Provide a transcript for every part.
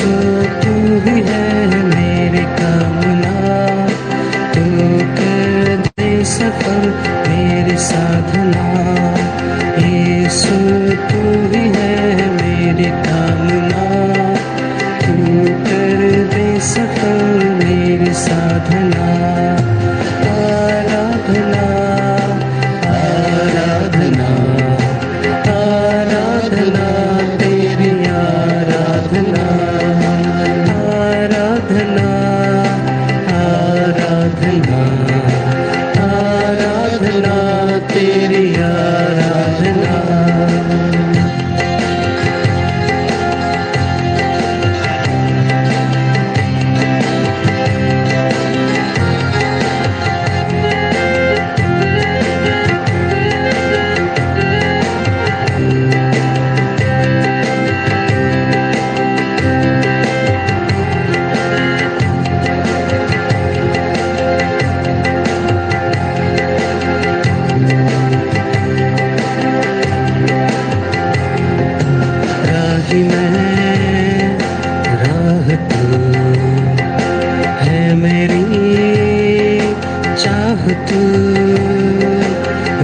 यीशु तू ही है मेरी कामना, तू कर दे सफल मेरी साधना। यीशु तू ही है मेरी कामना, तू कर दे सफल मेरी साधना। आराधना आराधना आराधना तेरी आराधना, आराधना आराधना आराधना तेरी आराधना। राही मैं राह तू है मेरी चाह तू,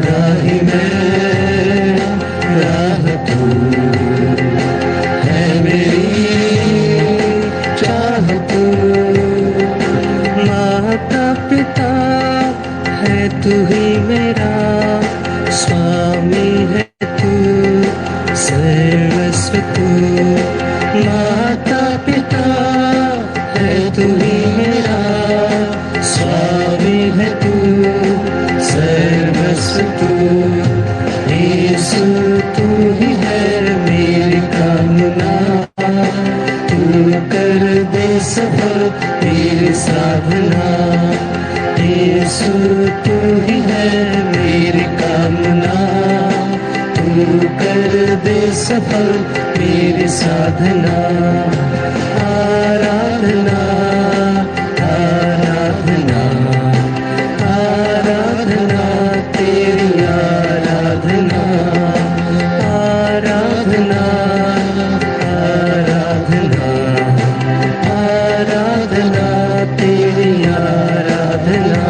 राही मैं राह तू है मेरी चाह तू। माता पिता है तू ही मेरा, स्वामी है तू सर्वस्व तू। माता पिता है तू ही मेरा, स्वामी है तू सर्वस्व तू। यीशु तू ही है मेरी कामना, तू कर दे सफल मेरी साधना। यीशु तू ही है मेरी कामना, तू कर दे सफल मेरी साधना। आराधना आराधना आराधना तेरी आराधना, आराधना आराधना आराधना तेरी आराधना।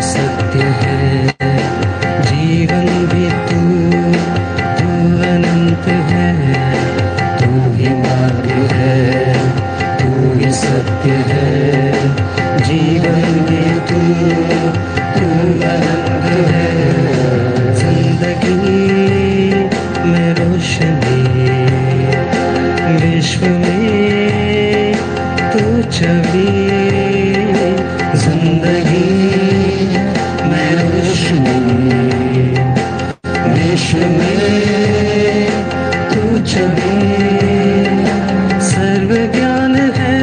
सत्य है जीवन भी तू, तू अनंत है। तू ही मार्ग है, तू ही सत्य है जीवन भी तू, तू अनंत है। जिंदगी में रोशनी विश्व में तू छवि, जिंदगी में रोशनी विश्व में तू छवि। सर्व ज्ञान है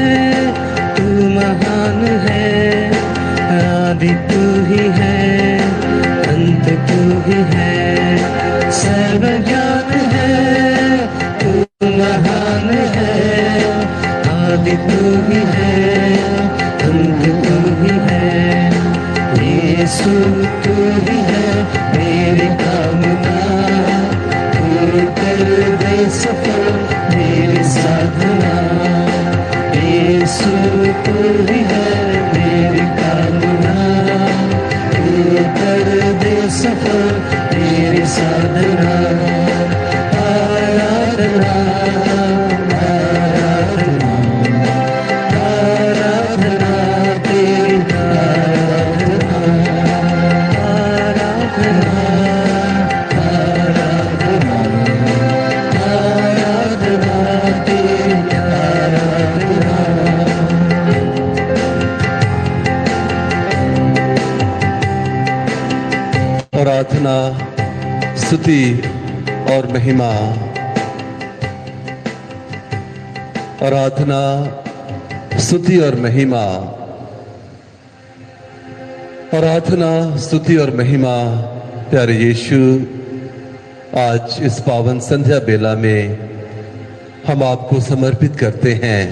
तू महान है, आदि तू ही है अंत तू ही है। सर्व ज्ञान है तू महान है, आदि तू ही है अंत तू ही है। यीशु तू ही है मेरी कामना, तू कर दे सफल मेरी साधना। यीशु तू ही है मेरी कामना, तू कर दे सफल मेरी साधना। आराधना आराधना आराधना तेरी आराधना, आराधना आराधना आराधना तेरी आराधना। आराधना, स्तुति और महिमा, आराधना, स्तुति और महिमा, आराधना, स्तुति और महिमा। प्यारे यीशु, आज इस पावन संध्या बेला में हम आपको समर्पित करते हैं।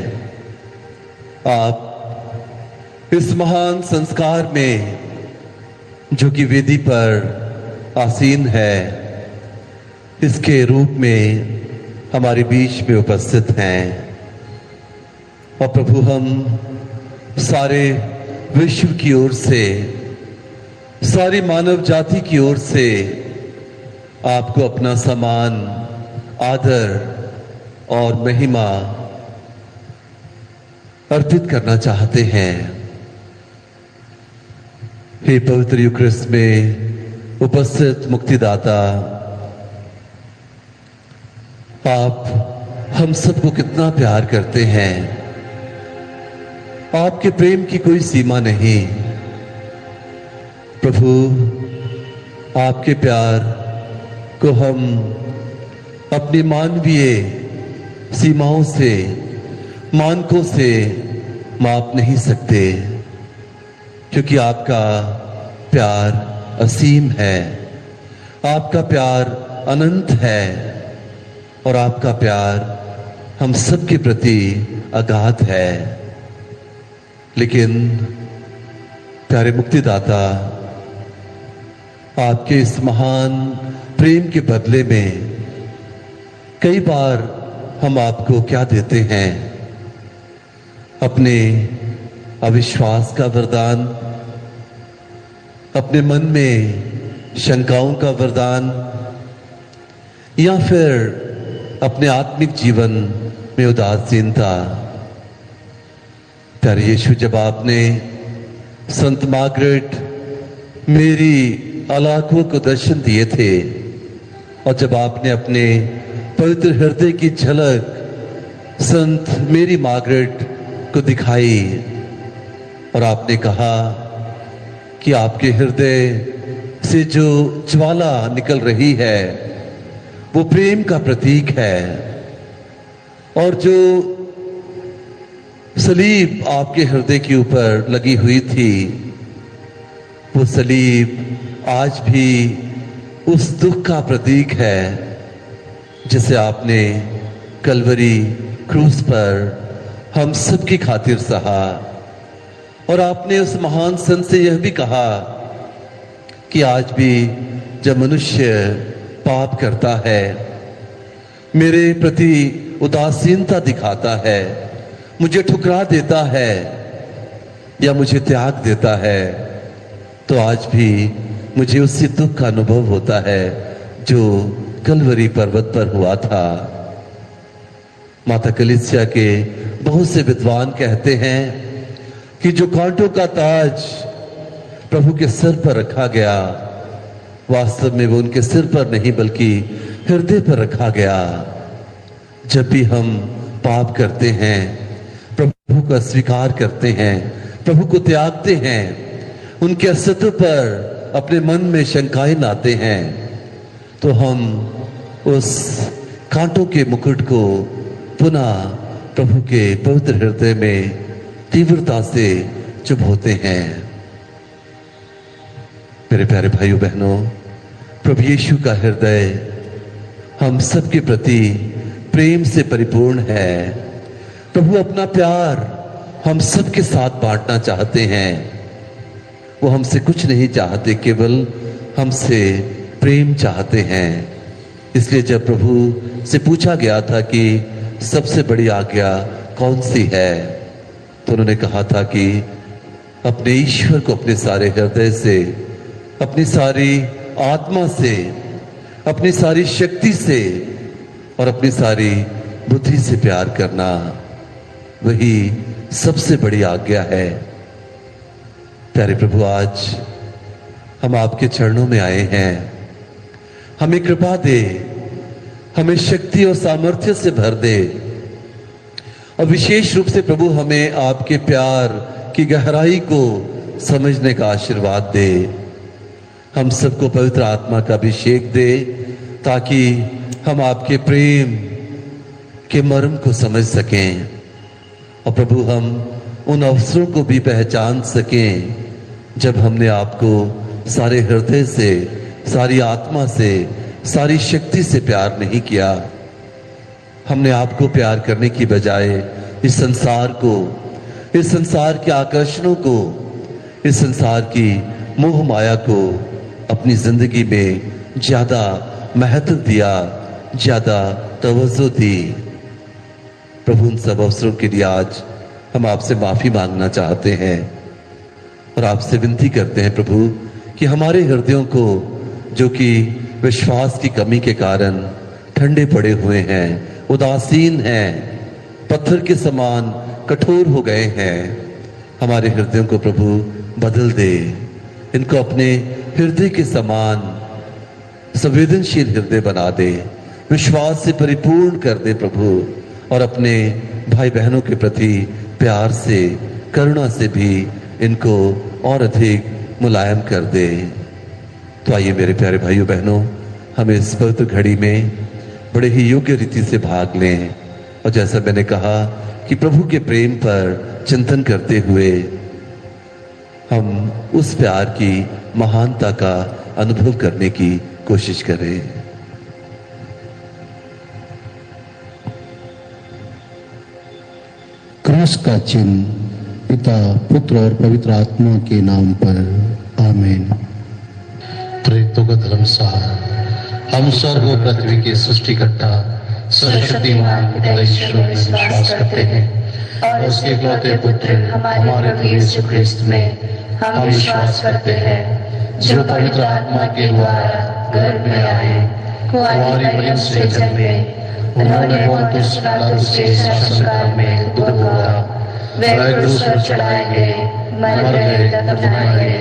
आप इस महान संस्कार में जो कि वेदी पर आसीन है, इसके रूप में हमारे बीच में उपस्थित हैं। और प्रभु, हम सारे विश्व की ओर से, सारी मानव जाति की ओर से आपको अपना सम्मान, आदर और महिमा अर्पित करना चाहते हैं। हे पवित्र यूक्रिस्ट में उपस्थित मुक्तिदाता, आप हम सबको कितना प्यार करते हैं। आपके प्रेम की कोई सीमा नहीं। प्रभु, आपके प्यार को हम अपनी मानवीय सीमाओं से, मानकों से माप नहीं सकते, क्योंकि आपका प्यार असीम है, आपका प्यार अनंत है और आपका प्यार हम सबके प्रति अगाध है। लेकिन प्यारे मुक्तिदाता, आपके इस महान प्रेम के बदले में कई बार हम आपको क्या देते हैं? अपने अविश्वास का वरदान, अपने मन में शंकाओं का वरदान, या फिर अपने आत्मिक जीवन में उदासीनता। प्यारे यीशु, जब आपने संत मार्गरेट मेरी अलाको को दर्शन दिए थे और जब आपने अपने पवित्र हृदय की झलक संत मेरी मार्गरेट को दिखाई और आपने कहा कि आपके हृदय से जो ज्वाला निकल रही है वो प्रेम का प्रतीक है, और जो सलीब आपके हृदय के ऊपर लगी हुई थी, वो सलीब आज भी उस दुख का प्रतीक है जिसे आपने कलवरी क्रूस पर हम सबकी खातिर सहा। और आपने उस महान संत से यह भी कहा कि आज भी जब मनुष्य पाप करता है, मेरे प्रति उदासीनता दिखाता है, मुझे ठुकरा देता है या मुझे त्याग देता है, तो आज भी मुझे उससे दुख का अनुभव होता है जो कलवरी पर्वत पर हुआ था। माता कलीसिया के बहुत से विद्वान कहते हैं कि जो कांटों का ताज प्रभु के सिर पर रखा गया, वास्तव में वो उनके सिर पर नहीं बल्कि हृदय पर रखा गया। जब भी हम पाप करते हैं, प्रभु को अस्वीकार करते हैं, प्रभु को त्यागते हैं, उनके अस्तित्व पर अपने मन में शंकाएं लाते हैं, तो हम उस कांटों के मुकुट को पुनः प्रभु के पवित्र हृदय में तीव्रता से चुभोते हैं। मेरे प्यारे भाइयों बहनों, प्रभु यीशु का हृदय हम सबके प्रति प्रेम से परिपूर्ण है। प्रभु अपना प्यार हम सबके साथ बांटना चाहते हैं। वो हमसे कुछ नहीं चाहते, केवल हमसे प्रेम चाहते हैं। इसलिए जब प्रभु से पूछा गया था कि सबसे बड़ी आज्ञा कौन सी है, तो उन्होंने कहा था कि अपने ईश्वर को अपने सारे हृदय से, अपनी सारी आत्मा से, अपनी सारी शक्ति से और अपनी सारी बुद्धि से प्यार करना, वही सबसे बड़ी आज्ञा है। प्यारे प्रभु, आज हम आपके चरणों में आए हैं। हमें कृपा दे, हमें शक्ति और सामर्थ्य से भर दे, और विशेष रूप से प्रभु हमें आपके प्यार की गहराई को समझने का आशीर्वाद दे। हम सबको पवित्र आत्मा का अभिषेक दे ताकि हम आपके प्रेम के मर्म को समझ सकें और प्रभु हम उन अवसरों को भी पहचान सकें जब हमने आपको सारे हृदय से, सारी आत्मा से, सारी शक्ति से प्यार नहीं किया। हमने आपको प्यार करने की बजाय इस संसार को, इस संसार के आकर्षणों को, इस संसार की मोह माया को अपनी जिंदगी में ज्यादा महत्व दिया, ज्यादा तवज्जो दी। प्रभु उन सब अवसरों के लिए आज हम आपसे माफी मांगना चाहते हैं और आपसे विनती करते हैं प्रभु कि हमारे हृदयों को, जो कि विश्वास की कमी के कारण ठंडे पड़े हुए हैं, उदासीन हैं, पत्थर के समान कठोर हो गए हैं, हमारे हृदयों को प्रभु बदल दे। इनको अपने हृदय के समान संवेदनशील हृदय बना दे, विश्वास से परिपूर्ण कर दे प्रभु, और अपने भाई बहनों के प्रति प्यार से, करुणा से भी इनको और अधिक मुलायम कर दे। तो आइए मेरे प्यारे भाइयों बहनों, हम इस पवित्र घड़ी में बड़े ही योग्य रीति से भाग लें और जैसा मैंने कहा कि प्रभु के प्रेम पर चिंतन करते हुए हम उस प्यार की महानता का अनुभव करने की कोशिश करें। क्रॉस का चिन्ह पिता, पुत्र और पवित्र आत्मा के नाम पर, आमीन। प्रेरितों का धर्मसार। हम स्वर्ग और पृथ्वी के सृष्टिकर्ता सर्वशक्तिमान पिता ईश्वर में विश्वास करते हैं और उसके इकलौते पुत्र हमारे प्रभु यीशु ख्रिस्त में हम विश्वास करते हैं, जो पवित्र आत्मा के द्वारा गर्भ में आए, कुंवारी मरियम से जन्मे, उन्होंने पोंतियुस पिलातुस के शासनकाल में उद्भव हुआ, वे क्रूस पर चढ़ाए गए, मर गए, दफनाए गए,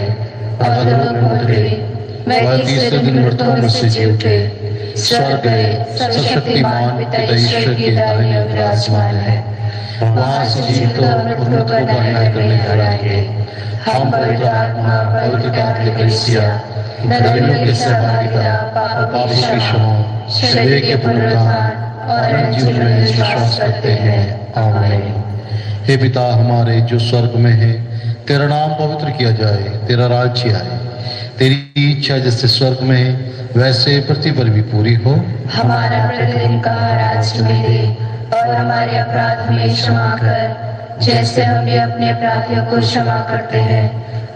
अधोलोक में उतरे, वे तीसरे दिन मृतों में से जी उठे, स्वर्ग गए, सर्वशक्तिमान पिता ईश्वर की दाहिने ओर विराजमान है, वहां से जीवितों और मृतकों का न्याय करने ठहराएंगे। हम पवित्र आत्मा, पवित्र कैथोलिक कलीसिया, धर्मियों की सहभागिता, पापों की क्षमा, शरीर के पुनरुत्थान और अनंत जीवन में विश्वास करते हैं। आमीन। हे पिता हमारे जो स्वर्ग में है, तेरा नाम पवित्र किया जाए, तेरा राज्य आए, तेरी इच्छा जैसे स्वर्ग में है वैसे पृथ्वी पर भी पूरी हो। हमारा प्रतिदिन का आज हमें दे और हमारे अपराध हमें क्षमा कर, जैसे हम भी अपने अपराधियों को क्षमा करते हैं,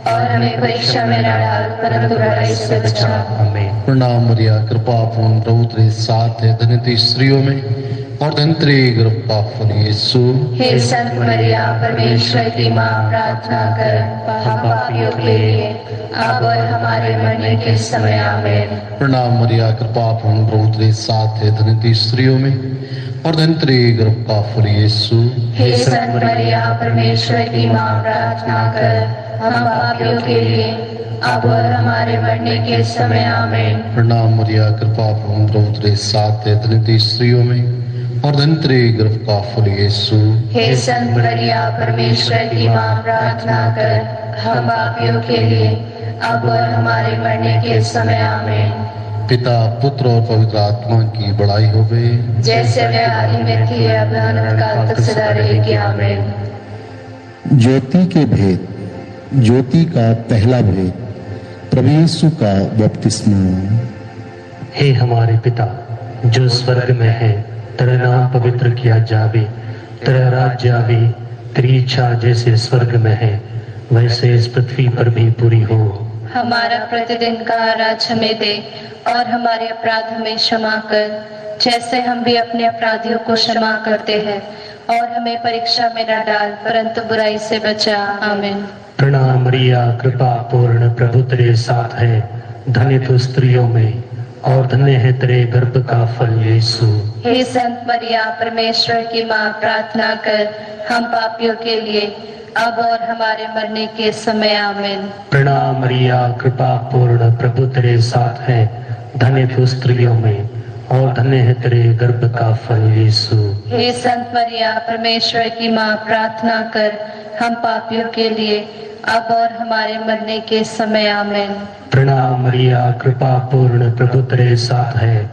और हमें परीक्षा में न डाल परंतु बुराई से बचा। आमीन। प्रणाम मरिया, कृपा पूर्ण प्रभु तेरे साथ है, धन्य तू स्त्रियों में और धन्य तेरे गर्भ का फल यीशु। हे संत मरिया, परमेश्वर की माँ, प्रार्थना कर हम पापियों के लिए अब और हमारे मरने के समय। आमीन। प्रणाम मरिया, कृपा पूर्ण प्रभु तेरे साथ है, धन्य तू स्त्रियों में और धन्य तेरे गर्भ का फल यीशु। हे संत मरिया, परमेश्वर की माँ, प्रार्थना कर हम पापियों के लिए अब और हमारे मरने के समय। आमीन। प्रणाम मरिया, कृपा पूर्ण प्रभु तेरे साथ है, धन्य तू स्त्रियों में और धन्य तेरे गर्भ का फल यीशु। हे संत मरिया, परमेश्वर की माँ, प्रार्थना कर हम पापियों के लिए अब और हमारे मरने के समय। आमीन। पिता, पुत्र और पवित्र आत्मा की बड़ाई हो गई, जैसे वे आदि में थी अब अनंत काल तक सदा रहेगी। आमीन। ज्योति के भेद, ज्योति का पहला भेद, प्रभु यीशु का बपतिस्मा। हे हमारे पिता जो स्वर्ग में है, तेरा नाम पवित्र किया जावे, तेरा राज्य आवे, तेरी इच्छा जैसे स्वर्ग में है वैसे इस पृथ्वी पर भी पूरी हो। हमारा प्रतिदिन का आज हमें दे और हमारे अपराध हमें क्षमा कर, जैसे हम भी अपने अपराधियों को क्षमा करते हैं, और हमें परीक्षा में न डाल परंतु बुराई से बचा। आमीन। प्रणाम मरिया, कृपा पूर्ण प्रभु तेरे साथ है, धन्य तू स्त्रियों में और धन्य है तेरे गर्भ का फल यीशु। हे संत मरिया, परमेश्वर की माँ, प्रार्थना कर हम पापियों के लिए अब और हमारे मरने के समय। आमीन। प्रणाम मरिया, कृपा पूर्ण प्रभु तेरे साथ है, धन्य तू स्त्रियों में और धन्य है तेरे गर्भ का फल यीशु। हे संत मरिया, परमेश्वर की माँ, प्रार्थना कर हम पापियों के लिए अब और हमारे मरने के समय आमीन। प्रणाम मरिया, कृपा पूर्ण, प्रभु तेरे साथ है।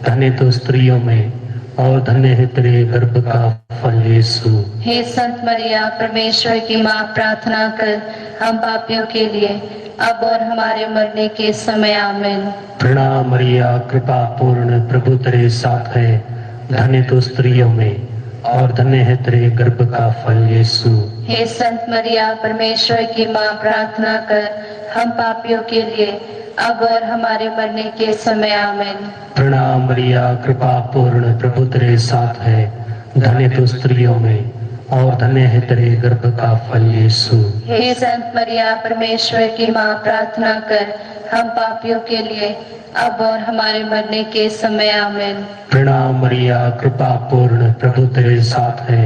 धन्य तो स्त्रियों में और धन्य है तेरे गर्भ का फल यीशु। हे संत मरिया, परमेश्वर की माँ, प्रार्थना कर हम पापियों के लिए अब और हमारे मरने के समय आमीन। प्रणाम मरिया, कृपा पूर्ण, प्रभु तेरे साथ है। धन्य तो स्त्रियों में और धन्य है तेरे गर्भ का फल यीशु। हे संत मरिया, परमेश्वर की माँ, प्रार्थना कर हम पापियों के लिए अब और हमारे मरने के समय आमीन। प्रणाम मरिया, कृपा पूर्ण, प्रभु तेरे साथ है। धन्य तो स्त्रियों में और धन्य है तेरे गर्भ का फल यीशु। हे संत मरिया, परमेश्वर की माँ, प्रार्थना कर हम पापियों के लिए अब और हमारे मरने के समय आमीन। प्रणाम मरिया, कृपा पूर्ण, प्रभु तेरे साथ है।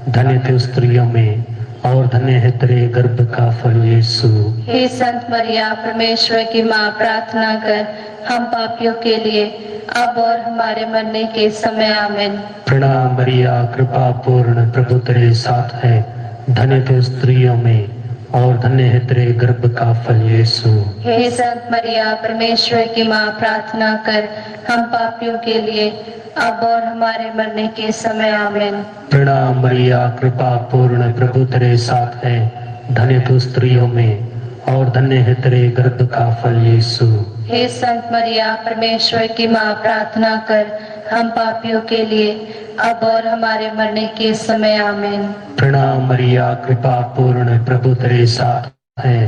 धन्य तो स्त्रियों में और धन्य है तेरे गर्भ का फल यीशु। हे संत मरिया, परमेश्वर की माँ, प्रार्थना कर हम पापियों के लिए अब और हमारे मरने के समय आमीन। प्रणाम मरिया, कृपा पूर्ण, प्रभु तेरे साथ है। धन्य तो स्त्रियों में और धन्य है तेरे गर्भ का फल यीशु। हे संत मरिया, परमेश्वर की माँ, प्रार्थना कर हम पापियों के लिए अब और हमारे मरने के समय आमीन। प्रणाम मरिया, कृपा पूर्ण, प्रभु तेरे साथ है। धन्य तो स्त्रियों में और धन्य है तेरे गर्भ का फल यीशु। हे संत मरिया, परमेश्वर की माँ, प्रार्थना कर हम पापियों के लिए अब और हमारे मरने के समय आमीन। प्रणाम मरिया, कृपा पूर्ण, प्रभु तेरे साथ है।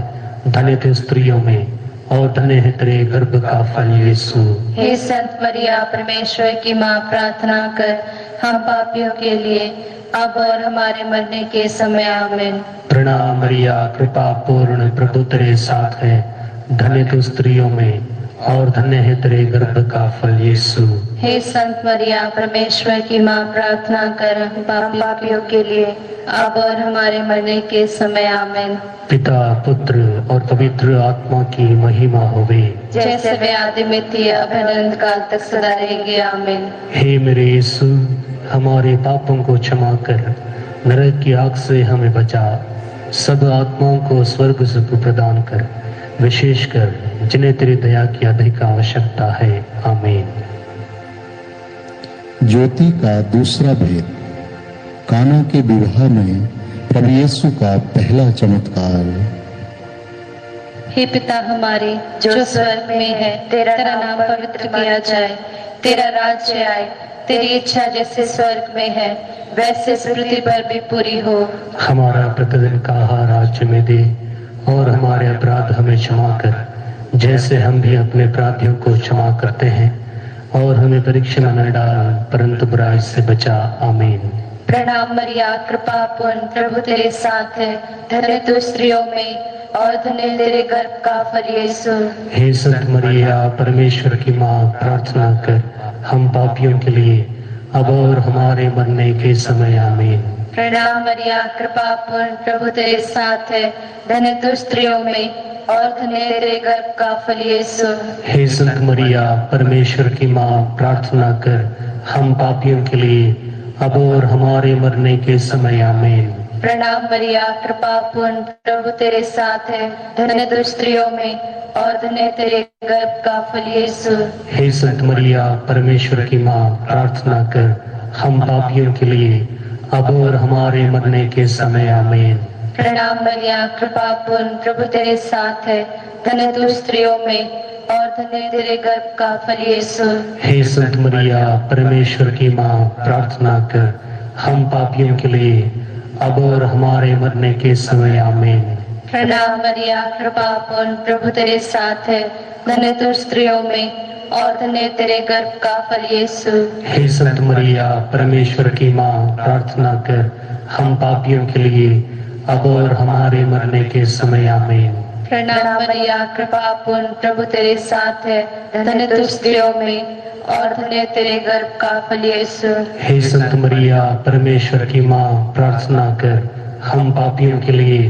धन्य तो स्त्रियों में और धन्य है तेरे गर्भ का फल यीशु। हे संत मरिया, परमेश्वर की माँ, प्रार्थना कर हम पापियों के लिए अब और हमारे मरने के समय आमीन। प्रणाम मरिया, कृपा पूर्ण, प्रभु तेरे साथ है। धन्य तो स्त्रियों में और धन्य है तेरे गर्भ का फल यीशु। हे संत मरिया, परमेश्वर की माँ, प्रार्थना कर हम पापियों के लिए अब और हमारे मरने के समय आमीन। पिता, पुत्र और पवित्र आत्मा की महिमा होवे, जैसे वे आदि में थी अब अनंत काल तक सदा रहेगी आमीन। हे मेरे यीशु, हमारे पापों को क्षमा कर नरक की आग से हमें बचा, सब आत्माओं को स्वर्ग सुख प्रदान कर, विशेषकर जिन्हें तेरी दया की अधिक आवश्यकता है। आमीन। ज्योति का दूसरा भेद, काना के विवाह में प्रभु यीशु का पहला चमत्कार। हे पिता हमारे जो स्वर्ग में है, तेरा नाम पवित्र किया जाए, तेरा राज्य आए, तेरी इच्छा जैसे स्वर्ग में है वैसे इस पृथ्वी पर भी पूरी हो। हमारा प्रतिदिन का आहार आज हमें दे और हमारे अपराध हमें क्षमा कर, जैसे हम भी अपने अपराधियों को क्षमा करते हैं, और हमें परीक्षा में न डाल परंतु बुराई से बचा। आमीन। प्रणाम मरिया, कृपा पूर्ण, प्रभु तेरे साथ है। धन्य तू स्त्रियों में और धन्य तेरे गर्भ का फल यीशु। हे संत मरिया, परमेश्वर की माँ, प्रार्थना कर हम पापियों के लिए अब और हमारे मरने के समय। आमीन। प्रणाम मरिया, कृपा पूर्ण, प्रभु तेरे साथ है। धन्य तू स्त्रियों में और धन्य तेरे गर्भ का फल यीशु। हे संत मरिया, परमेश्वर की माँ, प्रार्थना कर हम पापियों के लिए अब और हमारे मरने के समय। आमीन। प्रणाम मरिया, कृपा पूर्ण, प्रभु तेरे साथ है। धन्य तू स्त्रियों में और धन्य तेरे गर्भ का फल यीशु। हे संत मरिया, परमेश्वर की माँ, प्रार्थना कर हम पापियों के लिए अब और हमारे मरने के समय। आमीन। प्रणाम मरिया, कृपा पूर्ण, प्रभु तेरे साथ है। धन्य तू स्त्रियों में और धन्य तेरे गर्भ का फल यीशु। हे संत मरिया, परमेश्वर की माँ, प्रार्थना कर हम पापियों के लिए अब और हमारे मरने के समय। आमीन। प्रणाम मरिया, कृपा पूर्ण, प्रभु तेरे साथ है। धन्य तू स्त्रियों में और धन्य तेरे गर्भ का फल यीशु। हे संत मरिया, परमेश्वर की माँ, प्रार्थना कर हम पापियों के लिए अब और हमारे मरने के समय। आमीन। प्रणाम मरिया, कृपा पूर्ण, प्रभु तेरे साथ है। धन्य तू स्त्रियों में और धन्य तेरे गर्भ का फल यीशु। हे संत मरिया, परमेश्वर की माँ, प्रार्थना कर हम पापियों के लिए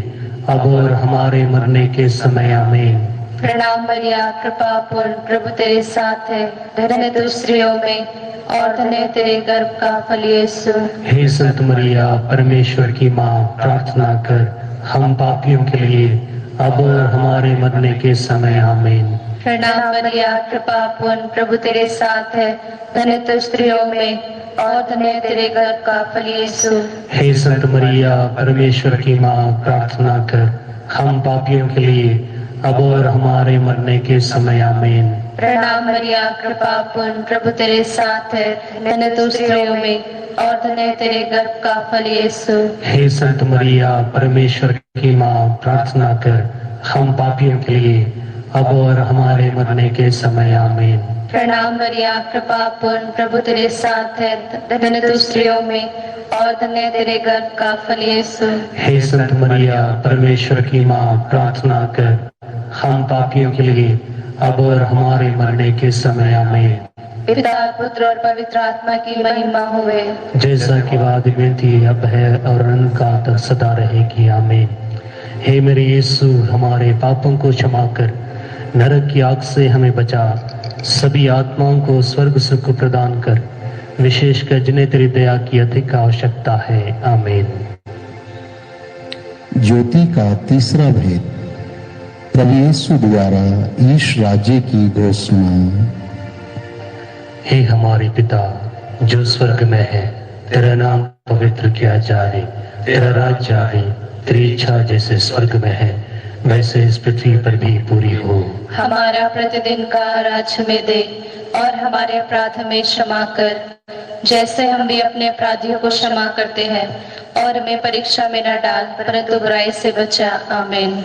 अब और हमारे मरने के समय। आमीन। प्रणाम मरिया, कृपा पूर्ण, प्रभु तेरे साथ है। धन्य तू स्त्रियों में और धन्य तेरे गर्भ का फल यीशु। हे संत मरिया, परमेश्वर की माँ, प्रार्थना कर हम पापियों के लिए अब और हमारे मरने के समय आमीन। प्रणाम मरिया, कृपा पूर्ण, प्रभु तेरे साथ है, धन्य तू स्त्रियों में और धन्य तेरे गर्भ का फल यीशु। हे संत मरिया, परमेश्वर की माँ, प्रार्थना कर हम पापियों के लिए अब और हमारे मरने के समय आमीन। प्रणाम मरिया, कृपा पूर्ण, प्रभु तेरे साथ है, धन्य तू स्त्रियों में और धन्य तेरे गर्भ का फल यीशु। हे संत मरिया, परमेश्वर की माँ, प्रार्थना कर हम पापियों के लिए अब और हमारे मरने के समय आमीन। प्रणाम मरिया, कृपा पूर्ण, प्रभु तेरे साथ है, धन्य तू स्त्रियों में और धन्य तेरे गर्भ का फल यीशु। हे संत मरिया, परमेश्वर की माँ, प्रार्थना कर हम पापियों के लिए अब और हमारे मरने के समय आमीन। पिता, पुत्र और पवित्र आत्मा की महिमा होवे। जैसा कि वादी में थी, अब है और अनंत काल तक सदा रहेगी आमीन। हे मेरे यीशु, हमारे पापों को क्षमा कर नरक की आग से हमें बचा, सभी आत्माओं को स्वर्ग सुख प्रदान कर, विशेषकर जिन्हें तेरी दया की अधिक आवश्यकता है आमीन। ज्योति का तीसरा भेद, प्रभु यीशु द्वारा ईश राज्य की घोषणा। हे हमारे पिता जो स्वर्ग में है, तेरा नाम पवित्र किया जाए, तेरा राज्य आए, तेरी इच्छा जैसे स्वर्ग में है वैसे इस पृथ्वी पर भी पूरी हो। हमारा प्रतिदिन का आज हमें दे और हमारे अपराध हमें क्षमा कर, जैसे हम भी अपने अपराधियों को क्षमा करते हैं, और हमें परीक्षा में न डाल परंतु बुराई से बचा। आमीन।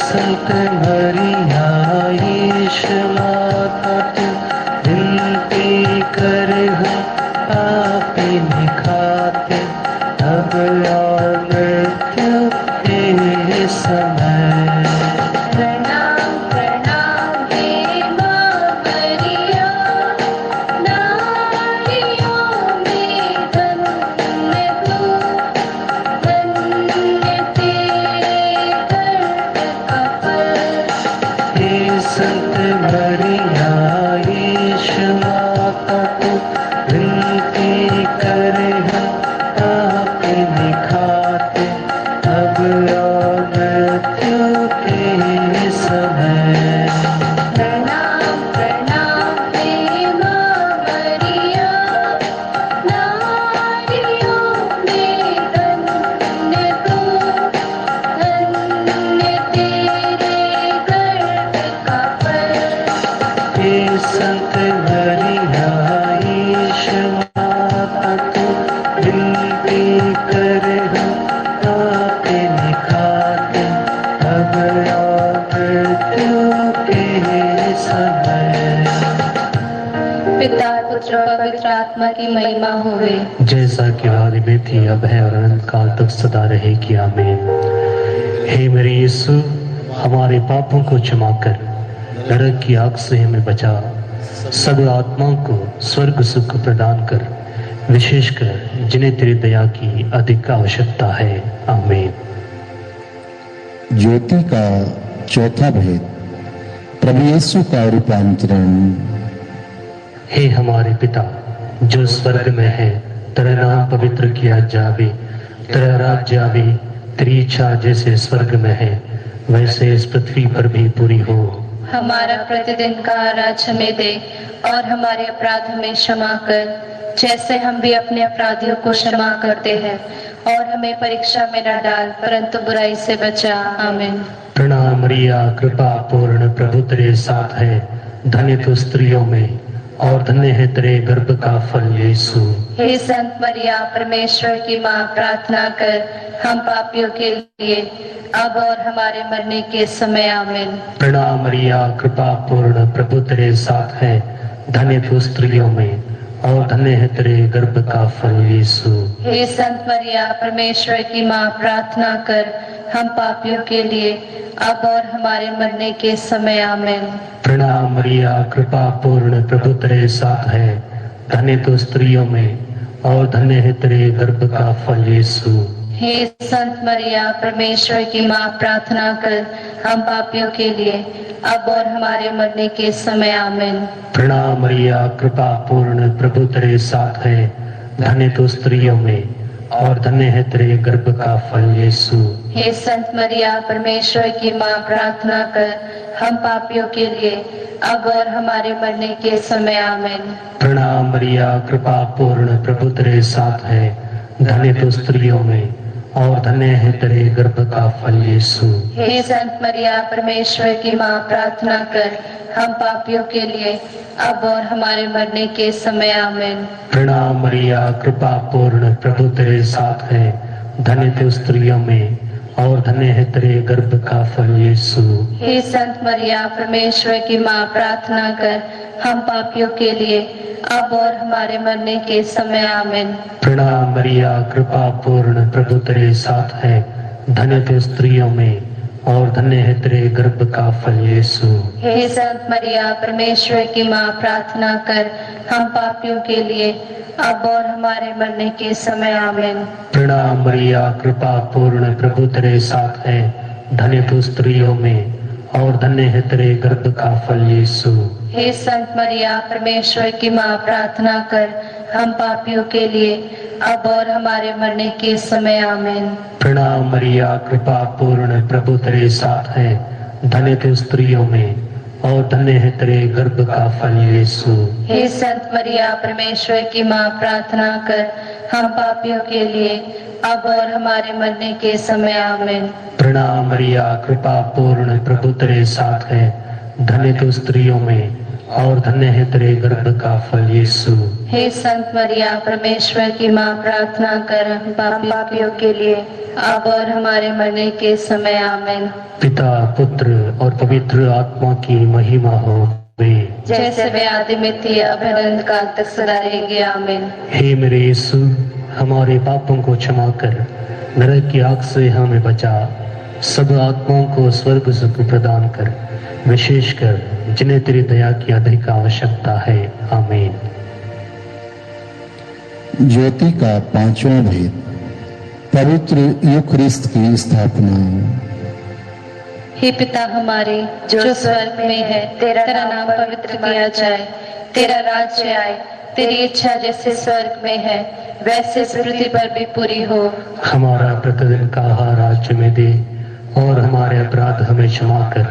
संत मरिया ईश माता तू विनती कर हम पापी निखाते अब और मृत्यु के समय। प्रणाम प्रणाम हे माँ मरिया, नारियों में धन्य तू, धन्य तेरे गर्भ का फल। हे संत मरिया ईश माता तू विनती कर हम पापी निखाते अब और मृत्यु के समय। प्रणाम प्रणाम हे माँ मरिया, नारियों में धन्य तू, धन्य तेरे गर्भ का फल। हे संत मरिया ईश माता तू विनती कर हम पापी निखाते अब और मृत्यु के समय। पिता पुत्र और पवित्र आत्मा की महिमा होवे, जैसा कि आदि में थी, अब है और अनंत काल तक सदा रहेगी, आमीन। हे मेरे यीशु, हमारे पापों को क्षमा कर, नरक की आग से हमें बचा, सब आत्माओं को स्वर्ग सुख प्रदान कर, विशेषकर जिन्हें तेरी दया की अधिक आवश्यकता है, आमीन। ज्योति का चौथा भेद, प्रभु यीशु का रूपांतरण। हे हमारे पिता जो स्वर्ग में है, तेरा नाम पवित्र किया जावे, तेरा राज्य आवे, तेरी इच्छा जैसे स्वर्ग में है वैसे इस पृथ्वी पर भी पूरी हो। हमारा प्रतिदिन का आहार हमें दे और हमारे अपराध हमें क्षमा कर, जैसे हम भी अपने अपराधियों को क्षमा करते हैं, और हमें परीक्षा में न डाल परंतु बुराई से बचा, आमीन। प्रणाम मरिया, कृपा पूर्ण, प्रभु तेरे साथ है, धन्य तू स्त्रियों में और धन्य है तेरे गर्भ का फल यीशु। हे संत मरिया परमेश्वर की माँ, प्रार्थना कर हम पापियों के लिए अब और हमारे मरने के समय, आमीन। प्रणाम मरिया, कृपा पूर्ण, प्रभु तेरे साथ है, धन्य तू स्त्रियों में और धन्य है तेरे गर्भ का फल यीशु। हे संत मरिया परमेश्वर की माँ, प्रार्थना कर हम पापियों के लिए अब और हमारे मरने के समय, आमीन। प्रणाम मरिया, कृपा पूर्ण, प्रभु तेरे साथ है, धन्य तू स्त्रियों में और धन्य है तेरे गर्भ का फल यीशु। हे संत मरिया परमेश्वर की माँ, प्रार्थना कर हम पापियों के लिए अब और हमारे मरने के समय, आमीन। प्रणाम मरिया, कृपा पूर्ण, प्रभु तेरे साथ है, धन्य तू स्त्रियों में और धन्य है तेरे गर्भ का फल यीशु। हे संत मरिया परमेश्वर की माँ, प्रार्थना कर हम पापियों के लिए अब और हमारे मरने के समय, आमीन। प्रणाम मरिया, कृपा पूर्ण, प्रभु तेरे साथ है, धन्य तू स्त्रियों में और धन्य है तेरे गर्भ का फल यीशु। हे संत मरिया परमेश्वर की माँ, प्रार्थना कर हम पापियों के लिए अब और हमारे मरने के समय, आमीन। प्रणाम मरिया, कृपा पूर्ण, प्रभु तेरे साथ है, धन्य तू स्त्रियों में और धन्य है तेरे गर्भ का फल यीशु। हे संत मरिया परमेश्वर की माँ, प्रार्थना कर हम पापियों के लिए अब और हमारे मरने के समय, आमीन। प्रणाम मरिया, कृपा पूर्ण, प्रभु तेरे साथ है, धन्य तू स्त्रियों में और धन्य है तेरे गर्भ का फल यीशु। हे संत मरिया परमेश्वर की माँ, प्रार्थना कर हम पापियों के लिए अब और हमारे मरने के समय, आमीन। प्रणाम मरिया, कृपा पूर्ण, प्रभु तेरे साथ है, धन्य तू स्त्रियों में और धन्य है तेरे गर्भ का फल यीशु। हे संत मरिया परमेश्वर की माँ, प्रार्थना कर हम पापियों के लिए अब और हमारे मरने के समय, आमीन। प्रणाम मरिया, कृपा पूर्ण, प्रभु तेरे साथ है, धन्य तू स्त्रियों में और धन्य है तेरे गर्भ का फल यीशु। हे संत मरिया परमेश्वर की माँ, प्रार्थना कर हम पापियों के लिए अब और हमारे मरने के समय, आमीन। प्रणाम मरिया, कृपा पूर्ण, प्रभु तेरे साथ है, धन्य तू स्त्रियों में और धन्य है तेरे गर्भ का फल यीशु। हे संत मरिया परमेश्वर की माँ, प्रार्थना कर हम पापियों के लिए अब और हमारे मरने के समय आमीन। पिता पुत्र और पवित्र आत्मा की महिमा हो वे, जैसे वे आदि में थी अब अनंत काल तक सदा रहेगी आमीन। हे मेरे यीशु, हमारे पापों को क्षमा कर, नरक की आग से हमें बचा, सब आत्माओं को स्वर्ग सुख प्रदान कर, विशेषकर जिन्हें तेरी दया की अधिक आवश्यकता है आमीन। ज्योति का पांचवा भेद, पवित्र यूखरिस्त की स्थापना। हे पिता हमारे जो स्वर्ग में है, तेरा नाम पवित्र किया जाए, तेरा राज्य आए, तेरी इच्छा जैसे स्वर्ग में है वैसे इस पृथ्वी पर भी पूरी हो। हमारा प्रतिदिन का आहार आज हमें दे, और हमारे अपराध हमें क्षमा कर,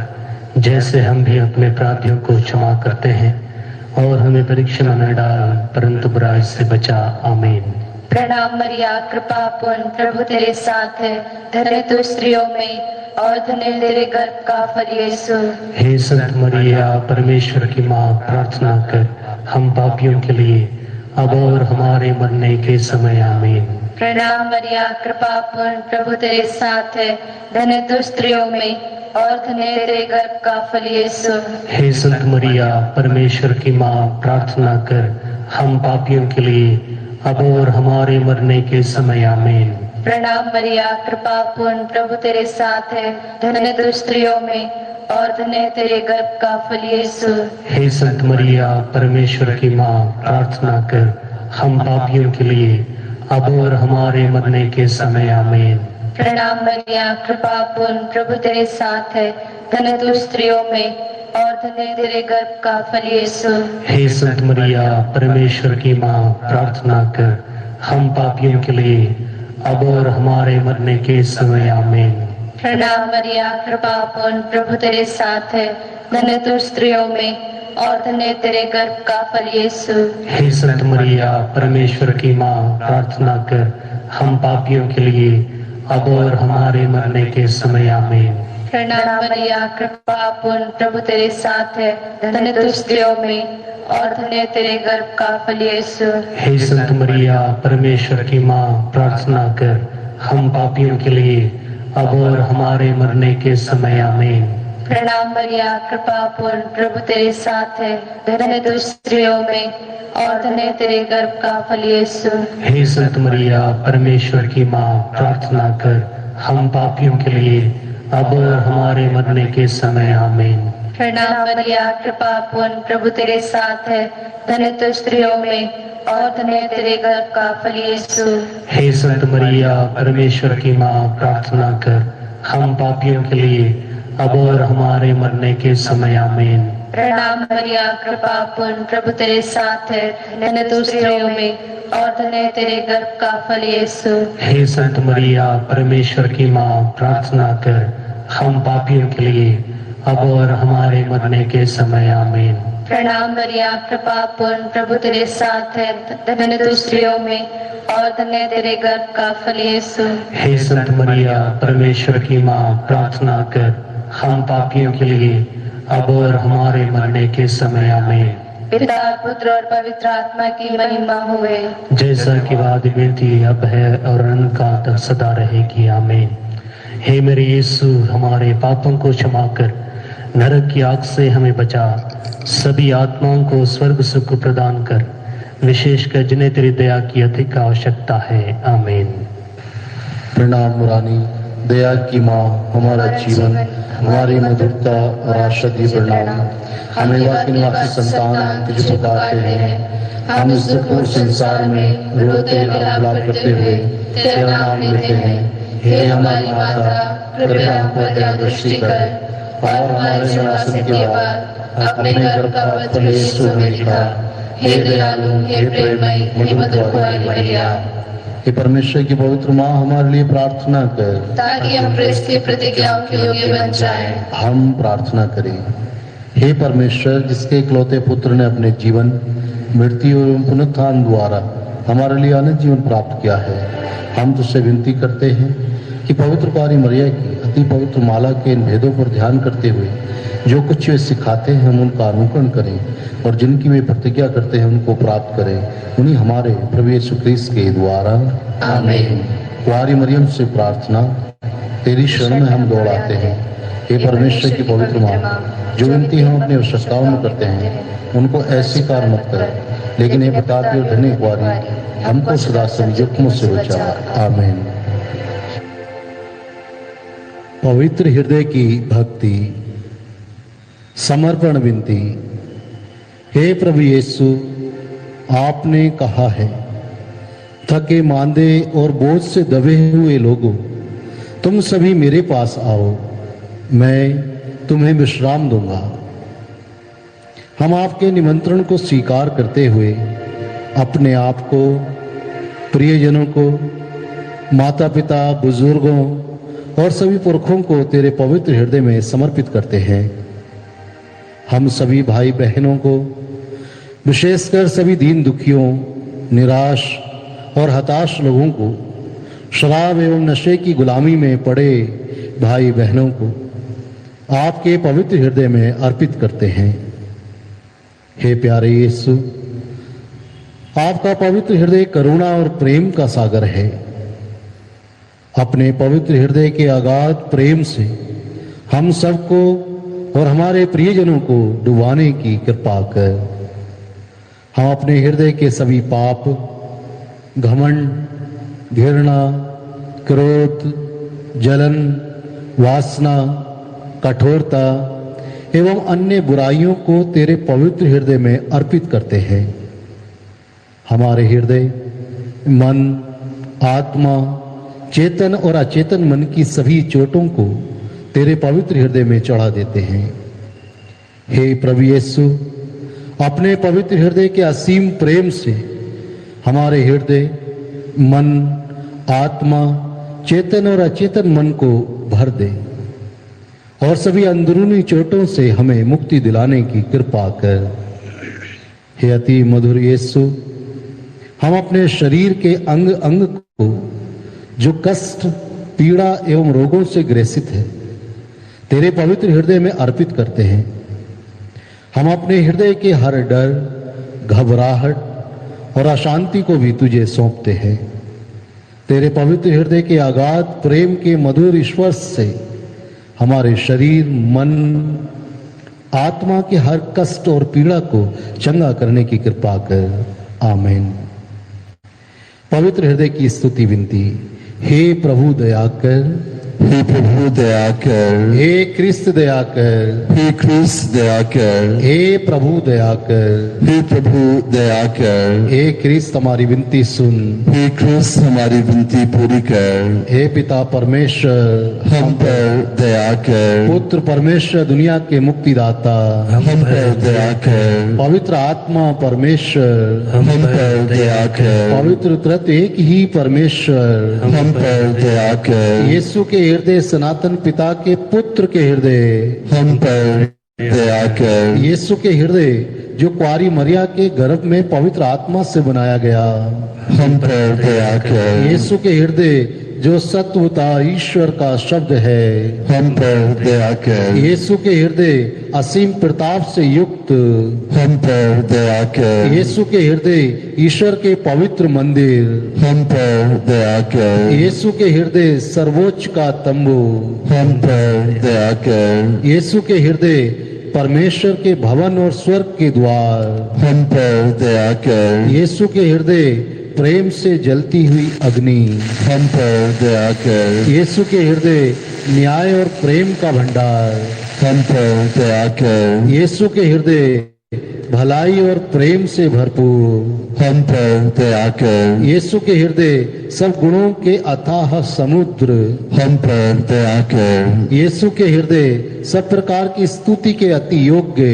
जैसे हम भी अपने अपराधियों को क्षमा करते हैं, और हमें परीक्षा में न डाल परंतु बुराई से बचा आमीन। प्रणाम मरिया, कृपा पूर्ण, प्रभु तेरे साथ है, धन्य तू स्त्रियों में और धन्य तेरे गर्भ का फल यीशु। हे संत मरिया परमेश्वर की माँ, प्रार्थना कर हम पापियों के लिए अब और हमारे मरने के समय आमीन। प्रणाम मरिया, कृपा पूर्ण, प्रभु तेरे साथ है, धन्य तू स्त्रियों में और धन्य तेरे गर्भ का फल यीशु। हे संत मरिया परमेश्वर की माँ, प्रार्थना कर हम पापियों के लिए अब और हमारे मरने के समय आमीन। प्रणाम मरिया, कृपा पूर्ण, प्रभु तेरे साथ है, धन्य तू स्त्रियों में और धन्य तेरे गर्भ का फल यीशु। हे संत मरिया परमेश्वर की माँ, प्रार्थना कर हम पापियों के लिए अब और हमारे मरने के समय आमीन। प्रणाम मरिया, कृपा पूर्ण, प्रभु तेरे साथ है, धन्य तू स्त्रियों में और धन्य तेरे गर्भ का फल यीशु। हे संत मरिया परमेश्वर की माँ, प्रार्थना कर हम पापियों के लिए अब और हमारे मरने के समय आमीन। प्रणाम मरिया, कृपा पूर्ण, प्रभु तेरे साथ है, धन्य तू स्त्रियों में और धन्य तेरे गर्भ का फल यीशु। हे संत मरिया परमेश्वर की माँ, प्रार्थना कर हम पापियों के लिए अब और हमारे मरने के समय आमीन। प्रणाम मरिया, कृपा पूर्ण, प्रभु तेरे साथ है, धन्य तू स्त्रियों में और धन्य तेरे गर्भ का फल यीशु। हे संत मरिया परमेश्वर की माँ, प्रार्थना कर हम पापियों के लिए अब और हमारे मरने के समय आमीन। प्रणाम मरिया, कृपा पूर्ण, प्रभु तेरे साथ है, धन्य तू स्त्रियों में और धन्य तेरे गर्भ का फल यीशु। हे संत मरिया परमेश्वर की माँ, प्रार्थना कर हम पापियों के लिए अब और हमारे मरने के समय आमीन। प्रणाम मरिया, कृपा पूर्ण, प्रभु तेरे साथ है, धन्य तू स्त्रियों में और धन्य तेरे गर्भ का फल यीशु। हे संत मरिया परमेश्वर की माँ, प्रार्थना कर हम पापियों के लिए अब और हमारे मरने के समय आमीन। प्रणाम मरिया, कृपा पूर्ण, प्रभु तेरे साथ है, धन्य तू स्त्रियों में और धन्य तेरे गर्भ का फल यीशु। हे संत मरिया परमेश्वर की माँ, प्रार्थना कर हम पापियों के लिए अब और हमारे मरने के समय आमीन। प्रणाम मरिया, कृपा पूर्ण, प्रभु तेरे साथ है, धन्य तू स्त्रियों में और धन्य तेरे गर्भ का फल यीशु। हे संत मरिया परमेश्वर की माँ, प्रार्थना कर हम पापियों के लिए अब और हमारे मरने के समय आमीन। पिता पुत्र और पवित्र आत्मा की महिमा हुए, जैसा कि वादी में थी अब है और अनंत काल तक सदा रहेगी आमीन। हे मेरे यीशु, हमारे पापों को क्षमा कर, नरक की आग से हमें बचा, सभी आत्माओं को स्वर्ग सुख प्रदान कर, विशेषकर जिन्हें तेरी दया की अधिक आवश्यकता है आमीन। प्रणाम मुरानी, दया की माँ, हमारा जीवन, हमारी मधुरता और आशा दी प्रणाम। हमें वाकी संतान तुझे पुकारते हैं, हम इस दुखपूर्ण संसार में रोते विलाप करते हुए तेरा नाम लेते हैं। हे हमारी माता, कृपया हम पर दया दृष्टि कर और हमारे निवासन के बाद अपने घर का फल यीशु में लिखा। हे दयालु, हे प्रेममयी, हे मधुर मरिया, हे परमेश्वर की पवित्र माँ, हमारे लिए प्रार्थना कर ताकि हम प्रेरित की प्रतिज्ञाओं के योग्य बन जाएं। हम प्रार्थना करें। हे परमेश्वर, जिसके इकलौते पुत्र ने अपने जीवन, मृत्यु एवं पुनरुत्थान द्वारा हमारे लिए अनंत जीवन प्राप्त किया है, हम तुझसे विनती करते हैं कि पवित्र कुंवारी मरिया की अति पवित्र माला के इन भेदों पर ध्यान करते हुए जो कुछ वे सिखाते हैं हम उनका अनुकरण करें और जिनकी वे प्रतिज्ञा करते हैं उनको प्राप्त करें, उन्हीं हमारे प्रभु यीशु क्रिस्त के द्वारा। आमीन। कुंवारी मरियम से प्रार्थना, तेरी शरण में हम दौड़ आते हैं। हे परमेश्वर की पवित्र माँ, जो विनती हम अपने आवश्यकताओं में करते हैं उनको ऐसी कार मत कर, लेकिन हे बताती और धन्य कुंवारी, हमको सदा सभी जोखिमों से बचा। आमीन। पवित्र हृदय की भक्ति, समर्पण विनती। हे प्रभु यीशु, आपने कहा है, थके मांदे और बोझ से दबे हुए लोगों, तुम सभी मेरे पास आओ, मैं तुम्हें विश्राम दूंगा। हम आपके निमंत्रण को स्वीकार करते हुए अपने आप को, प्रियजनों को, माता पिता, बुजुर्गों और सभी पुरखों को तेरे पवित्र हृदय में समर्पित करते हैं। हम सभी भाई बहनों को, विशेषकर सभी दीन दुखियों, निराश और हताश लोगों को, शराब एवं नशे की गुलामी में पड़े भाई बहनों को आपके पवित्र हृदय में अर्पित करते हैं। हे प्यारे यीशु, आपका पवित्र हृदय करुणा और प्रेम का सागर है। अपने पवित्र हृदय के अगाध प्रेम से हम सबको और हमारे प्रियजनों को डुबाने की कृपा कर। हम अपने हृदय के सभी पाप, घमंड, घृणा, क्रोध, जलन, वासना, कठोरता एवं अन्य बुराइयों को तेरे पवित्र हृदय में अर्पित करते हैं। हमारे हृदय, मन, आत्मा, चेतन और अचेतन मन की सभी चोटों को तेरे पवित्र हृदय में चढ़ा देते हैं। हे प्रभु यीशु, अपने पवित्र हृदय के असीम प्रेम से हमारे हृदय, मन, आत्मा, चेतन और अचेतन मन को भर दे और सभी अंदरूनी चोटों से हमें मुक्ति दिलाने की कृपा कर। हे अति मधुर यीशु, हम अपने शरीर के अंग अंग को जो कष्ट, पीड़ा एवं रोगों से ग्रसित है तेरे पवित्र हृदय में अर्पित करते हैं। हम अपने हृदय के हर डर, घबराहट और अशांति को भी तुझे सौंपते हैं। तेरे पवित्र हृदय के अगाध प्रेम के मधुर स्पर्श से हमारे शरीर, मन, आत्मा के हर कष्ट और पीड़ा को चंगा करने की कृपा कर। आमीन। पवित्र हृदय की स्तुति विनती। हे प्रभु दया कर, हे प्रभु दया कर, हे क्रिस्त दया कर, हे क्रिस्त दया कर, हे प्रभु दया कर, हे प्रभु दया कर, हे क्रिस्त हमारी विनती सुन, हे क्रिस्त हमारी विनती पूरी कर। हे पिता परमेश्वर हम पर दया कर, पुत्र परमेश्वर दुनिया के मुक्तिदाता हम पर दया कर, पवित्र आत्मा परमेश्वर हम पर दया कर, पवित्र तृतीय एक ही परमेश्वर हम पर दया कर, यीशु के हृदय, सनातन पिता के पुत्र के हृदय हम पर दया कर, यीशु के हृदय जो कुंवारी मरिया के गर्भ में पवित्र आत्मा से बनाया गया, हम पर दया कर, यीशु के हृदय जो सत्वता ईश्वर का शब्द है, हम पर दया कर, यीशु के हृदय असीम प्रताप से युक्त, हम पर दया कर, यीशु के हृदय ईश्वर के पवित्र मंदिर, हम पर दया कर, यीशु के हृदय सर्वोच्च का तंबू, हम पर दया कर, यीशु के हृदय परमेश्वर के भवन और स्वर्ग के द्वार, हम पर दया कर, यीशु के हृदय प्रेम से जलती हुई अग्नि, हम पर दया कर, यीशु के हृदय न्याय और प्रेम का भंडार, हम पर दया कर, यीशु के हृदय भलाई और प्रेम से भरपूर, हम पर दया कर, यीशु के हृदय सब गुणों के अथाह समुद्र, हम पर दया कर, यीशु के हृदय सब प्रकार की स्तुति के अति योग्य,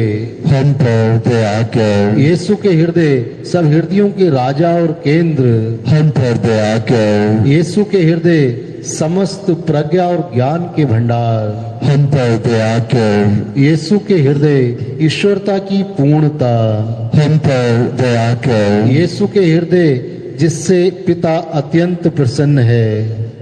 हम पर दया कर, यीशु के हृदय सब हृदयों के राजा और केंद्र, हम पर दया कर, यीशु के हृदय समस्त प्रज्ञा और ज्ञान के भंडार, हम पर दया कर, यीशु के हृदय ईश्वरता की पूर्णता, हम पर दया कर, यीशु के हृदय जिससे पिता अत्यंत प्रसन्न है,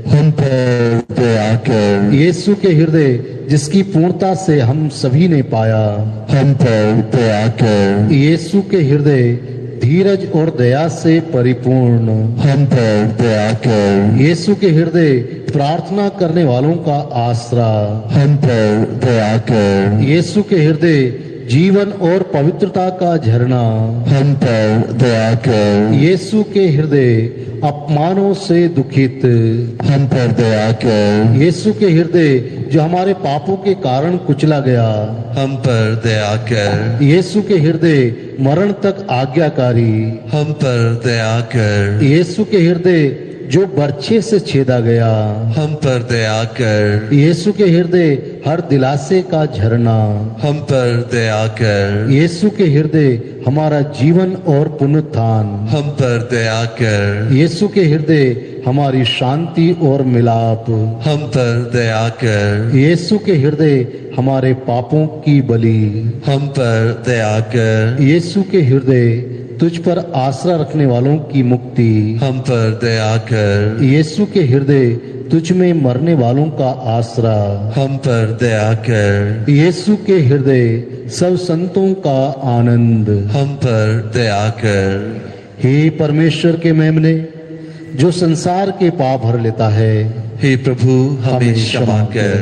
हम पर दया कर। यीशु के हृदय जिसकी पूर्णता से हम सभी ने पाया, हम पर दया कर। यीशु के हृदय धीरज और दया से परिपूर्ण, हम पर दया कर। यीशु के हृदय प्रार्थना करने वालों का आसरा, हम पर दया कर। यीशु के हृदय जीवन और पवित्रता का झरना, हम पर दया कर। यीशु के हृदय अपमानों से दुखित, हम पर दया कर। यीशु के हृदय जो हमारे पापों के कारण कुचला गया, हम पर दया कर। यीशु के हृदय मरण तक आज्ञाकारी, हम पर दया कर। यीशु के हृदय जो बर्छे से छेदा गया, हम पर दया कर। यीशु के हृदय हर दिलासे का झरना, हम पर दया कर। यीशु के हृदय हमारा जीवन और पुनरुत्थान, हम पर दया कर। यीशु के हृदय हमारी शांति और मिलाप, हम पर दया कर। यीशु के हृदय हमारे पापों की बलि, हम पर दया कर। यीशु के हृदय तुझ पर आसरा रखने वालों की मुक्ति, हम पर दया कर। यीशु के हृदय तुझ में मरने वालों का आसरा, हम पर दया कर। यीशु के हृदय सब संतों का आनंद। हम पर दया कर। हे परमेश्वर के मेमने जो संसार के पाप भर लेता है, हे प्रभु हमें क्षमा कर।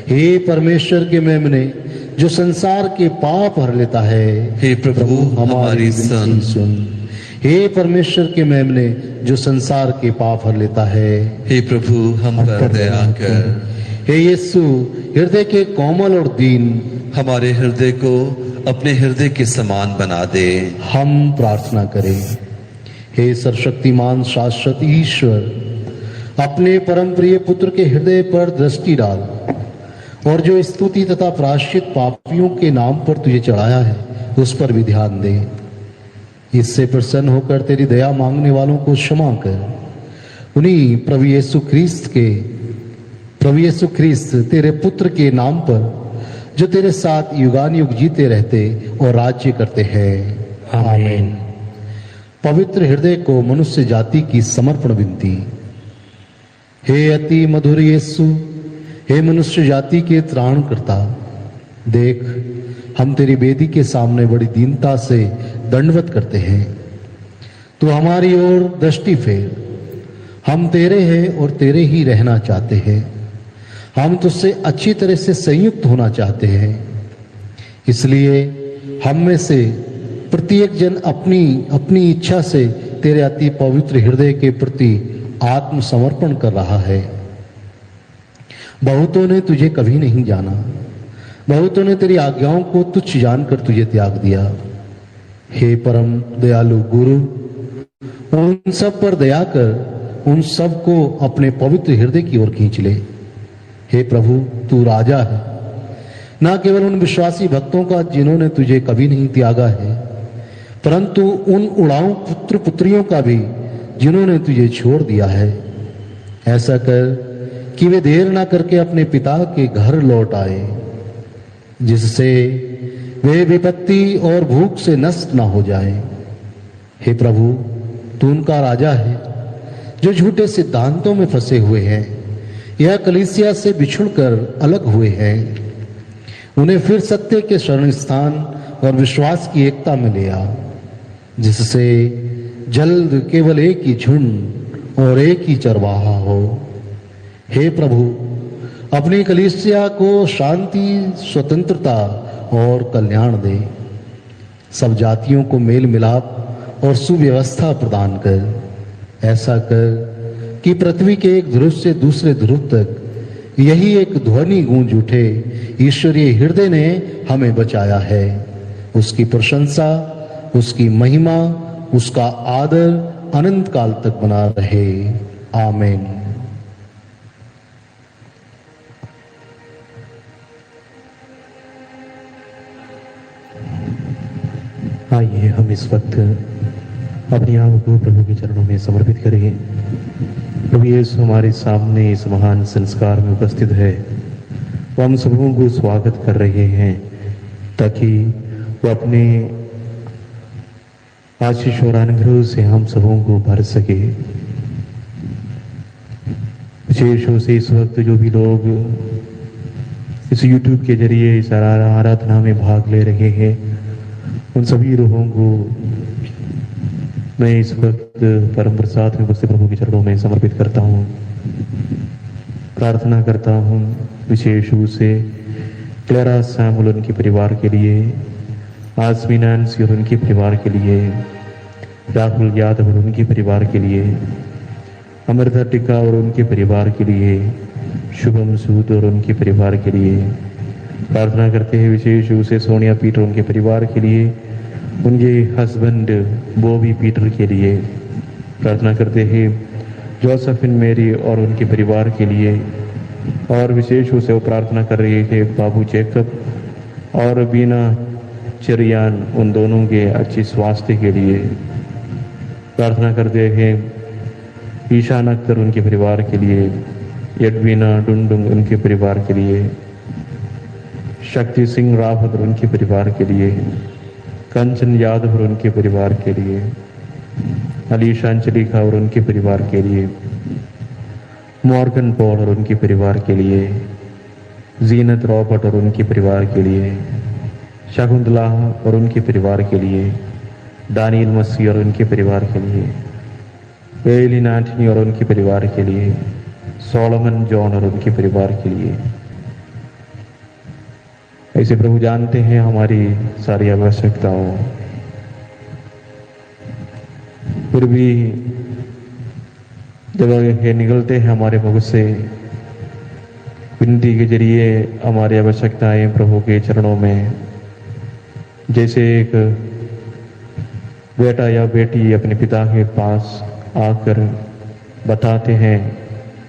हे परमेश्वर के मेमने जो संसार के पाप भर लेता है, हे प्रभु हमारी सुन। हे परमेश्वर के मेमने जो संसार के पाप भर लेता है, हे प्रभु हम पर दया कर। हे यीशु हृदय के कोमल और दीन, हमारे हृदय को अपने हृदय के समान बना दे। हम प्रार्थना करें। हे सर्वशक्तिमान शाश्वत ईश्वर, अपने परम प्रिय पुत्र के हृदय पर दृष्टि डाल और जो स्तुति तथा प्रायश्चित पापियों के नाम पर तुझे चढ़ाया है उस पर भी ध्यान दे। इससे प्रसन्न होकर तेरी दया मांगने वालों को क्षमा कर। उन्हीं प्रभु यीशु ख्रीस्त तेरे पुत्र के नाम पर जो तेरे साथ युगान युग जीते रहते और राज्य करते हैं। आमीन। पवित्र हृदय को मनुष्य जाति की समर्पण विनती। हे अति मधुर यीशु, हे मनुष्य जाति के त्राणकर्ता, देख हम तेरी वेदी के सामने बड़ी दीनता से दंडवत करते हैं। तू हमारी ओर दृष्टि फेर। हम तेरे हैं और तेरे ही रहना चाहते हैं। हम तुझसे अच्छी तरह से संयुक्त होना चाहते हैं। इसलिए हम में से प्रत्येक जन अपनी अपनी इच्छा से तेरे अति पवित्र हृदय के प्रति आत्मसमर्पण कर रहा है। बहुतों ने तुझे कभी नहीं जाना, बहुतों ने तेरी आज्ञाओं को तुच्छ जानकर तुझे त्याग दिया। हे परम दयालु गुरु, उन सब पर दया कर उन सब को अपने पवित्र हृदय की ओर खींच ले। हे प्रभु, तू राजा है, ना केवल उन विश्वासी भक्तों का जिन्होंने तुझे कभी नहीं त्यागा है, परंतु उन उड़ाऊ पुत्र पुत्रियों का भी जिन्होंने तुझे छोड़ दिया है। ऐसा कर कि वे देर ना करके अपने पिता के घर लौट आए, जिससे वे विपत्ति और भूख से नष्ट ना हो जाए। हे प्रभु, तू उनका राजा है जो झूठे सिद्धांतों में फंसे हुए हैं, यह कलीसिया से बिछुड़कर अलग हुए हैं। उन्हें फिर सत्य के शरण स्थान और विश्वास की एकता में ले आ, जिससे जल्द केवल एक ही झुंड और एक ही चरवाहा हो। हे प्रभु, अपनी कलीसिया को शांति, स्वतंत्रता और कल्याण दे। सब जातियों को मेल मिलाप और सुव्यवस्था प्रदान कर। ऐसा कर कि पृथ्वी के एक ध्रुव से दूसरे ध्रुव तक यही एक ध्वनि गूंज उठे, ईश्वरीय हृदय ने हमें बचाया है। उसकी प्रशंसा, उसकी महिमा, उसका आदर अनंत काल तक बना रहे। आमीन। आइए हम इस वक्त अपने आप को प्रभु के चरणों में समर्पित करें। प्रभु यीशु हमारे सामने इस महान संस्कार में उपस्थित है। वो हम सबों को स्वागत कर रहे हैं ताकि वो अपने आशीष और अनुग्रह से हम सबों को भर सके। विशेष रूप से इस वक्त जो भी लोग इस YouTube के जरिए इस आराधना में भाग ले रहे हैं, उन सभी रूहों को मैं इस वक्त परम प्रसाद में बसे प्रभु के चरणों में समर्पित करता हूँ। प्रार्थना करता हूँ विशेष रूप से क्लेरा सैमुअल उनके परिवार के लिए, आसमी नैन्सी और उनके परिवार के लिए, राहुल यादव और उनके परिवार के लिए, अमृता टिक्का और उनके परिवार के लिए, शुभम सूद और उनके परिवार के लिए। प्रार्थना करते हैं विशेष रूप से सोनिया पीटर उनके परिवार के लिए, उनके हस्बैंड बॉबी पीटर के लिए। प्रार्थना करते हैं जोसेफिन मेरी और उनके परिवार के लिए, और विशेष रूप से वो प्रार्थना कर रहे थे बाबू जैकब और बीना चरियान, उन दोनों के अच्छे स्वास्थ्य के लिए। प्रार्थना करते हैं ईशान अख्तर उनके परिवार के लिए, यडवीना डुंडुंग उनके परिवार के लिए, शक्ति सिंह रावत और उनके परिवार के लिए, कंचन यादव और उनके परिवार के लिए, अलीशा अंचलिका और उनके परिवार के लिए, मॉर्गन पॉल और उनके परिवार के लिए, जीनत रॉबर्ट और उनके परिवार के लिए, शकुंतला और उनके परिवार के लिए, दानियल मसीह और उनके परिवार के लिए, एलिन एंटनी और उनके परिवार के लिए, सोलोमन जॉन और उनके परिवार के लिए। ऐसे प्रभु जानते हैं हमारी सारी आवश्यकताओं, फिर भी जब ये निकलते हैं हमारे मुख से विनती के जरिए हमारी आवश्यकताएं प्रभु के चरणों में, जैसे एक बेटा या बेटी अपने पिता के पास आकर बताते हैं,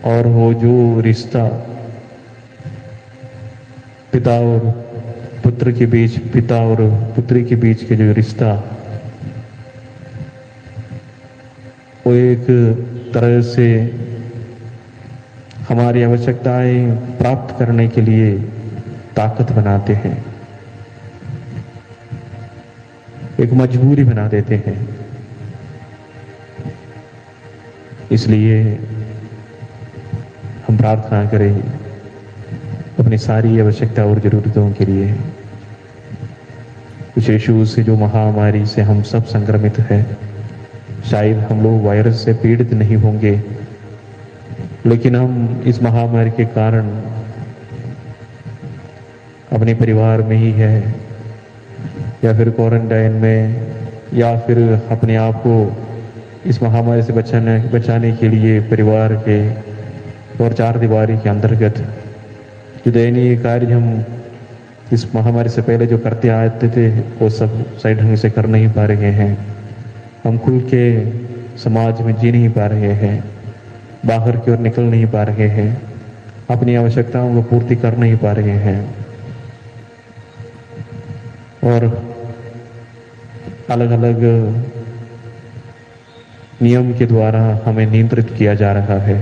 और वो जो रिश्ता पिता और पुत्र के बीच, पिता और पुत्री के बीच के जो रिश्ता, वो एक तरह से हमारी आवश्यकताएं प्राप्त करने के लिए ताकत बनाते हैं, एक मजबूरी बना देते हैं। इसलिए हम प्रार्थना करें अपनी सारी आवश्यकता और जरूरतों के लिए। विशेष रूप से जो महामारी से हम सब संक्रमित हैं, शायद हम लोग वायरस से पीड़ित नहीं होंगे, लेकिन हम इस महामारी के कारण अपने परिवार में ही है, या फिर क्वारंटाइन में, या फिर अपने आप को इस महामारी से बचाने के लिए परिवार के और चार दीवारी के अंतर्गत जो दैनिक कार्य हम इस महामारी से पहले जो करते आते थे, वो सब सही ढंग से कर नहीं पा रहे हैं। हम खुल के समाज में जी नहीं पा रहे हैं, बाहर की ओर निकल नहीं पा रहे हैं, अपनी आवश्यकताओं को पूर्ति कर नहीं पा रहे हैं, और अलग अलग नियम के द्वारा हमें नियंत्रित किया जा रहा है।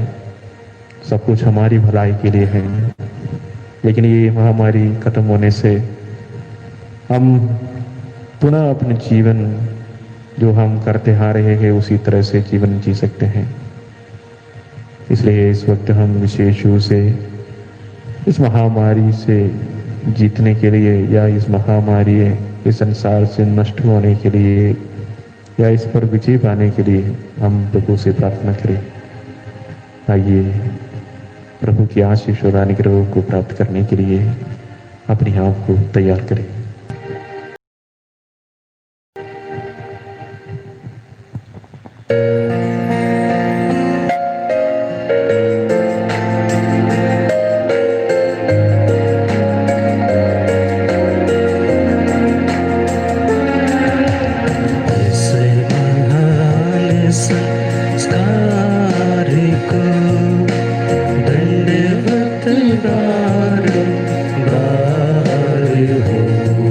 सब कुछ हमारी भलाई के लिए है, लेकिन ये महामारी खत्म होने से हम पुनः अपने जीवन जो हम करते आ रहे हैं उसी तरह से जीवन जी सकते हैं। इसलिए इस वक्त हम विशेष रूप से इस महामारी से जीतने के लिए, या इस महामारी इस संसार से नष्ट होने के लिए, या इस पर विजय पाने के लिए हम प्रभु से प्रार्थना करें। आइए प्रभु की आशीष और अनुग्रह को प्राप्त करने के लिए अपने आप को तैयार करें। दंडवत बार बार हो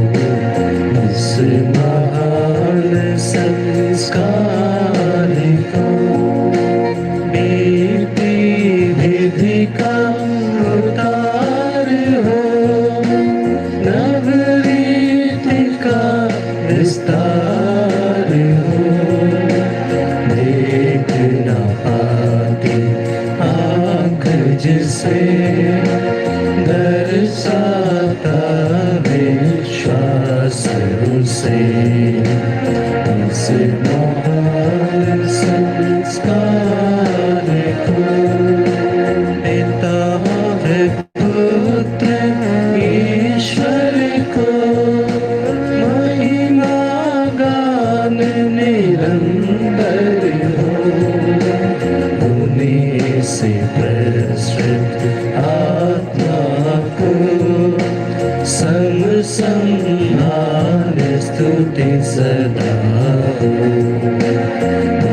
सम्मान स्तुति सदा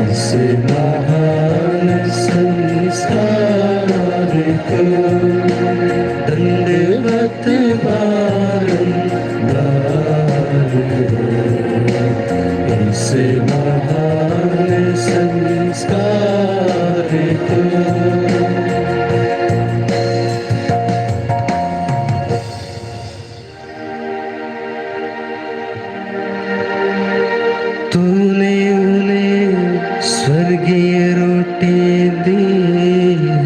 इस महान संस्कार को दंडवत बारंबार इस महान संस्कार को। तूने उन्हें स्वर्गीय रोटी दी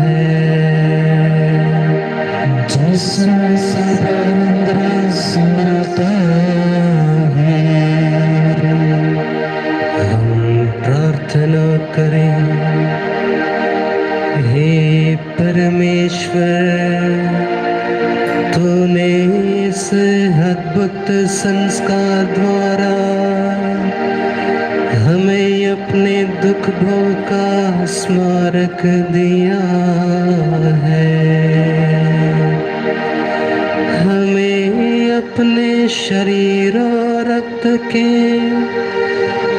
है जिसमें समुद्र सिमरता है। हम प्रार्थना करें, हे परमेश्वर, तूने इस अद्भुत संस्कार द्वारा हमें अपने दुख भोग का स्मारक दिया है। हमें अपने शरीर और रक्त के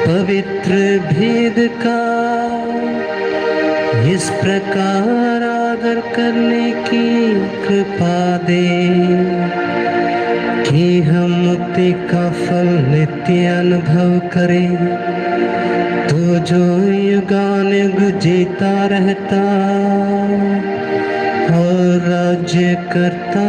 पवित्र भेद का इस प्रकार आदर करने की कृपा दे कि हम मुक्ति का फल नित्य अनुभव करें। तो जो युगानुयुग जीता रहता और राज्य करता